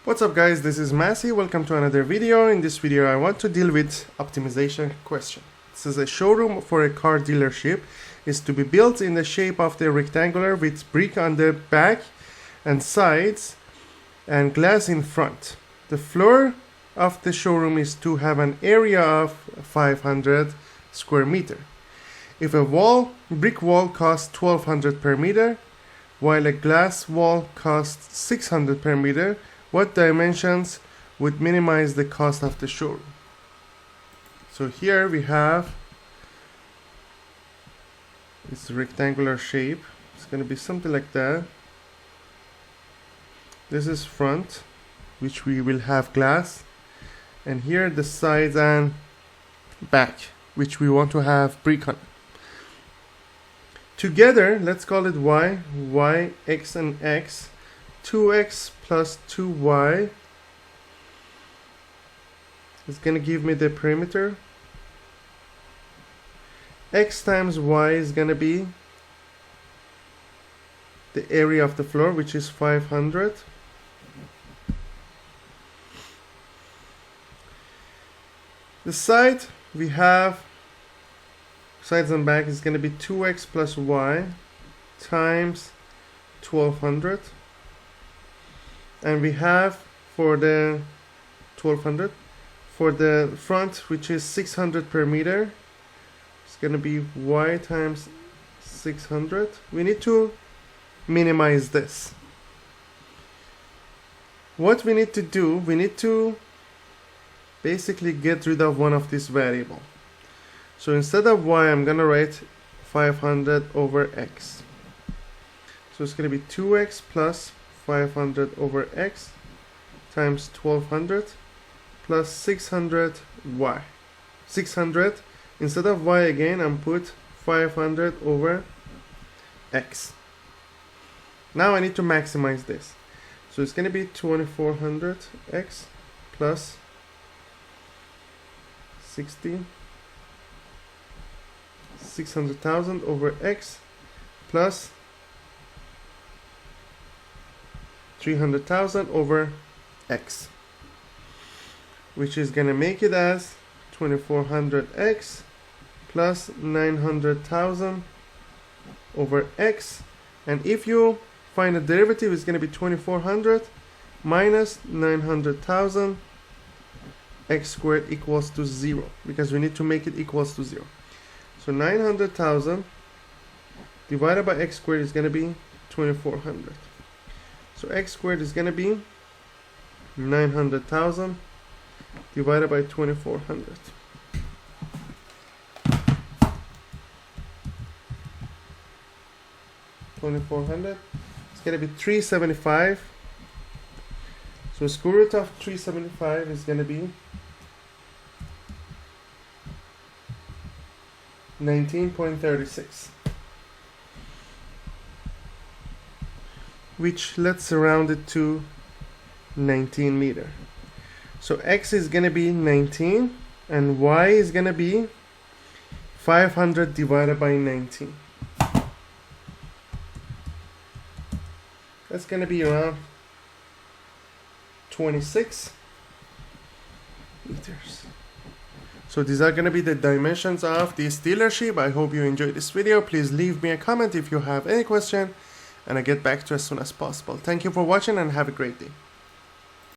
What's up guys, this is Massey. Welcome to another video. In this video I want to deal with optimization question. This is a showroom for a car dealership. Is to be built in the shape of the rectangular with brick on the back and sides and glass in front. The floor of the showroom is to have an area of 500 square meter. If a brick wall costs 1200 per meter, while a glass wall costs 600 per meter, what dimensions would minimize the cost of the showroom? So here we have this rectangular shape. It's going to be something like that. This is front, which we will have glass, and here the sides and back, which we want to have brick on. Together, let's call it y, x and x. 2x plus 2y is going to give me the perimeter. X times y is going to be the area of the floor, which is 500. The side, we have sides and back is going to be 2x plus y times 1200. And we have for the 1200, for the front, which is 600 per meter, it's going to be y times 600. We need to minimize this. What we need to do, we need to basically get rid of one of these variable. So instead of y, I'm going to write 500 over x. So it's going to be 2x plus 500 over x times 1200 plus 600 y. 600, instead of y again, I'm put 500 over x. Now I need to maximize this. So it's going to be 2400 x plus 600,000 over x plus 300,000 over x, which is going to make it as 2400x plus 900,000 over x. And if you find a derivative, it's going to be 2400 minus 900,000 x squared equals to 0, because we need to make it equals to 0. So 900,000 divided by x squared is going to be 2400. So x squared is going to be 900,000 divided by 2400. It's going to be 375. So square root of 375 is going to be 19.36. which let's round it to 19 meter. So x is going to be 19 and y is going to be 500 divided by 19. That's going to be around 26 meters. So these are going to be the dimensions of this dealership. I hope you enjoyed this video. Please leave me a comment if you have any question, and I'll get back to you as soon as possible. Thank you for watching and have a great day.